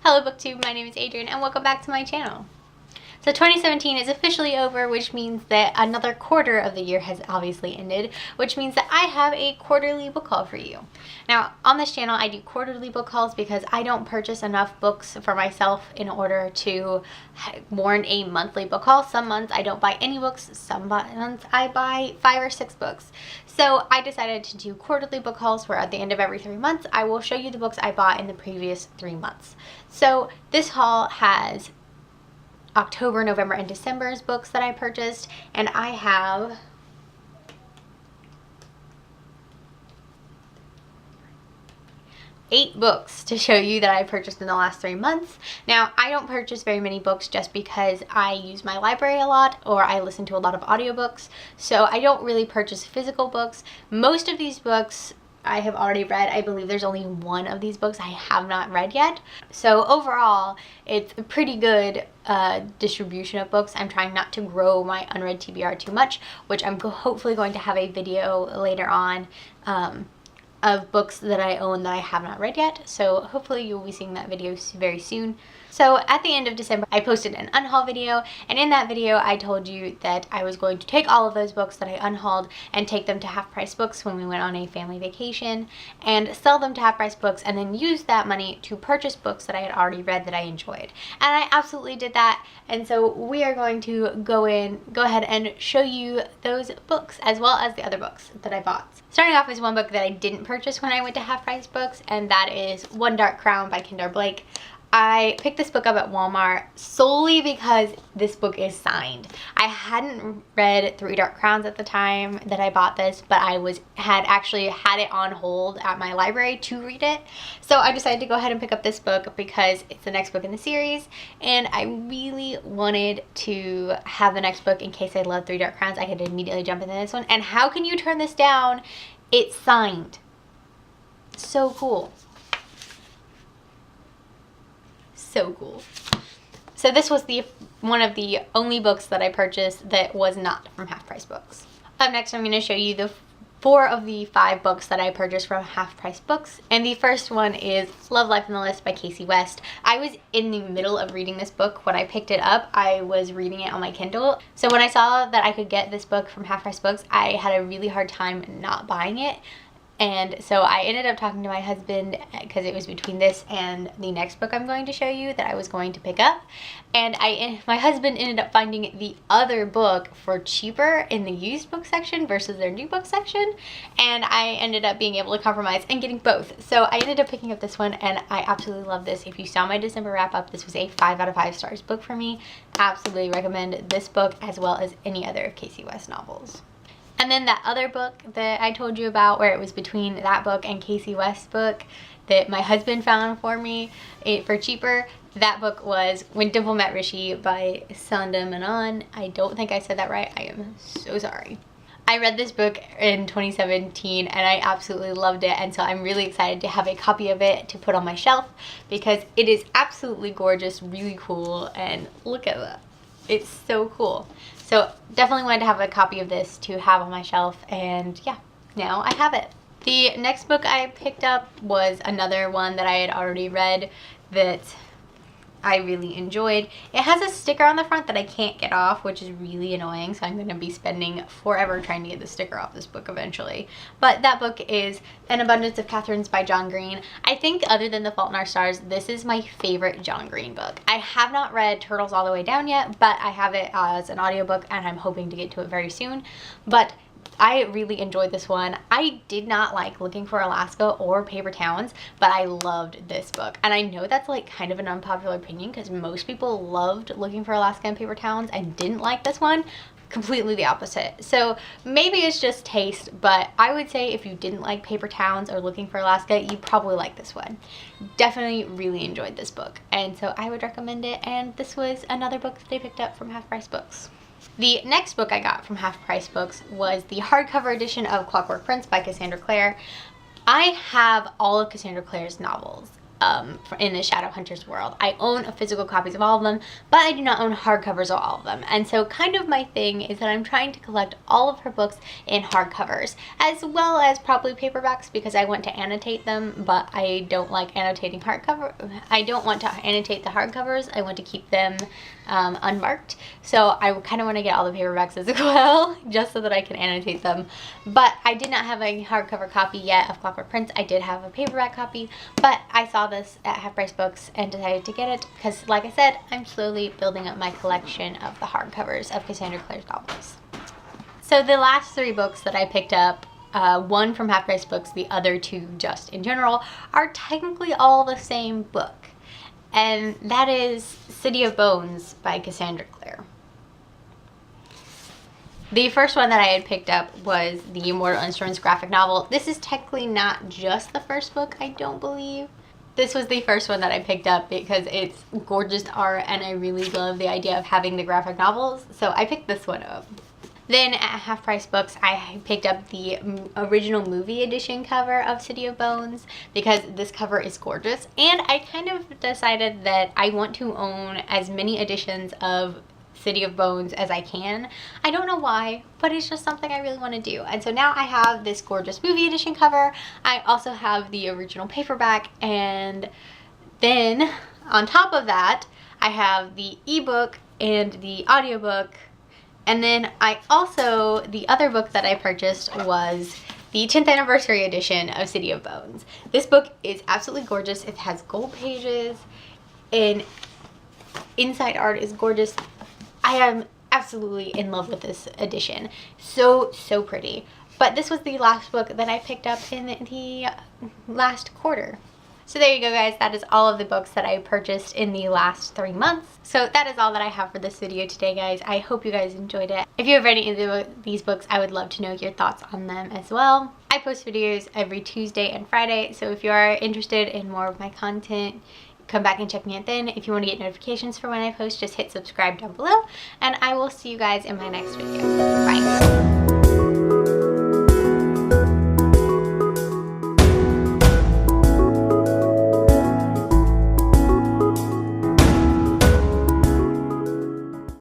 Hello BookTube, my name is Adrian and welcome back to my channel. So 2017 is officially over, which means that another quarter of the year has obviously ended, which means that I have a quarterly book haul for you. Now on this channel I do quarterly book hauls because I don't purchase enough books for myself in order to warrant a monthly book haul. Some months I don't buy any books, some months I buy 5 or 6 books. So I decided to do quarterly book hauls where at the end of every 3 months I will show you the books I bought in the previous 3 months. So this haul has October, November, and December's books that I purchased, and I have eight books to show you that I purchased in the last 3 months. Now, I don't purchase very many books just because I use my library a lot or I listen to a lot of audiobooks, so I don't really purchase physical books. Most of these books I have already read. I believe there's only one of these books I have not read yet. So overall, it's a pretty good distribution of books. I'm trying not to grow my unread TBR too much, which I'm hopefully going to have a video later on of books that I own that I have not read yet. So hopefully you'll be seeing that video very soon. So at the end of December, I posted an unhaul video, and in that video I told you that I was going to take all of those books that I unhauled and take them to Half Price Books when we went on a family vacation and sell them to Half Price Books and then use that money to purchase books that I had already read that I enjoyed. And I absolutely did that, and so we are going to go ahead and show you those books as well as the other books that I bought. Starting off is one book that I didn't purchase when I went to Half Price Books, and that is One Dark Crown by Kendra Blake. I picked this book up at Walmart solely because this book is signed. I hadn't read Three Dark Crowns at the time that I bought this, but I had actually had it on hold at my library to read it. So I decided to go ahead and pick up this book because it's the next book in the series, and I really wanted to have the next book in case I love Three Dark Crowns. I could immediately jump into this one. And how can you turn this down? It's signed. So cool. So cool. So this was one of the only books that I purchased that was not from Half Price Books. Up next, I'm going to show you the 4 of the 5 books that I purchased from Half Price Books. And the first one is Love, Life, and the List by Casey West. I was in the middle of reading this book when I picked it up. I was reading it on my Kindle. So when I saw that I could get this book from Half Price Books, I had a really hard time not buying it. And so I ended up talking to my husband because it was between this and the next book I'm going to show you that I was going to pick up. And my husband ended up finding the other book for cheaper in the used book section versus their new book section. And I ended up being able to compromise and getting both. So I ended up picking up this one, and I absolutely love this. If you saw my December wrap up, this was a 5 out of 5 stars book for me. Absolutely recommend this book as well as any other of Casey West novels. And then that other book that I told you about, where it was between that book and Casey West's book that my husband found for me for cheaper, that book was When Dimple Met Rishi by Sanda Menon. I don't think I said that right. I am so sorry. I read this book in 2017 and I absolutely loved it, and so I'm really excited to have a copy of it to put on my shelf because it is absolutely gorgeous, really cool, and look at that. It's so cool. So definitely wanted to have a copy of this to have on my shelf, and yeah, now I have it. The next book I picked up was another one that I had already read that I really enjoyed. It has a sticker on the front that I can't get off, which is really annoying, so I'm going to be spending forever trying to get the sticker off this book eventually. But that book is An Abundance of Catherines by John Green. I think other than The Fault in Our Stars, this is my favorite John Green book. I have not read Turtles All the Way Down yet, but I have it as an audiobook and I'm hoping to get to it very soon. But I really enjoyed this one. I did not like Looking for Alaska or Paper Towns, but I loved this book. And I know that's like kind of an unpopular opinion because most people loved Looking for Alaska and Paper Towns and didn't like this one. Completely the opposite. So maybe it's just taste, but I would say if you didn't like Paper Towns or Looking for Alaska, you probably like this one. Definitely really enjoyed this book, and so I would recommend it, and this was another book that I picked up from Half Price Books. The next book I got from Half Price Books was the hardcover edition of Clockwork Prince by Cassandra Clare. I have all of Cassandra Clare's novels. in the Shadowhunters world. I own physical copies of all of them, but I do not own hardcovers of all of them. And so kind of my thing is that I'm trying to collect all of her books in hardcovers, as well as probably paperbacks, because I want to annotate them, but I don't like annotating hardcover. I don't want to annotate the hardcovers. I want to keep them unmarked. So I kind of want to get all the paperbacks as well, just so that I can annotate them. But I did not have a hardcover copy yet of Clockwork Prince. I did have a paperback copy, but I saw this at Half Price Books and decided to get it because, like I said, I'm slowly building up my collection of the hardcovers of Cassandra Clare's novels. So the last 3 books that I picked up, one from Half Price Books, the other 2 just in general, are technically all the same book. And that is City of Bones by Cassandra Clare. The first one that I had picked up was the Immortal Instruments graphic novel. This is technically not just the first book, I don't believe. This was the first one that I picked up because it's gorgeous art and I really love the idea of having the graphic novels, so I picked this one up. Then at Half Price Books, I picked up the original movie edition cover of City of Bones because this cover is gorgeous. And I kind of decided that I want to own as many editions of City of Bones as I can. I don't know why, but it's just something I really want to do. And so now I have this gorgeous movie edition cover. I also have the original paperback, and then on top of that, I have the ebook and the audiobook. And then I also, the other book that I purchased was the 10th anniversary edition of City of Bones. This book is absolutely gorgeous. It has gold pages and inside art is gorgeous. I am absolutely in love with this edition. So pretty. But this was the last book that I picked up in the last quarter. So there you go, guys. That is all of the books that I purchased in the last 3 months. So that is all that I have for this video today, guys. I hope you guys enjoyed it. If you have read any of these books, I would love to know your thoughts on them as well. I post videos every Tuesday and Friday, so if you are interested in more of my content, come back and check me out then. If you want to get notifications for when I post, just hit subscribe down below, and I will see you guys in my next video. Bye.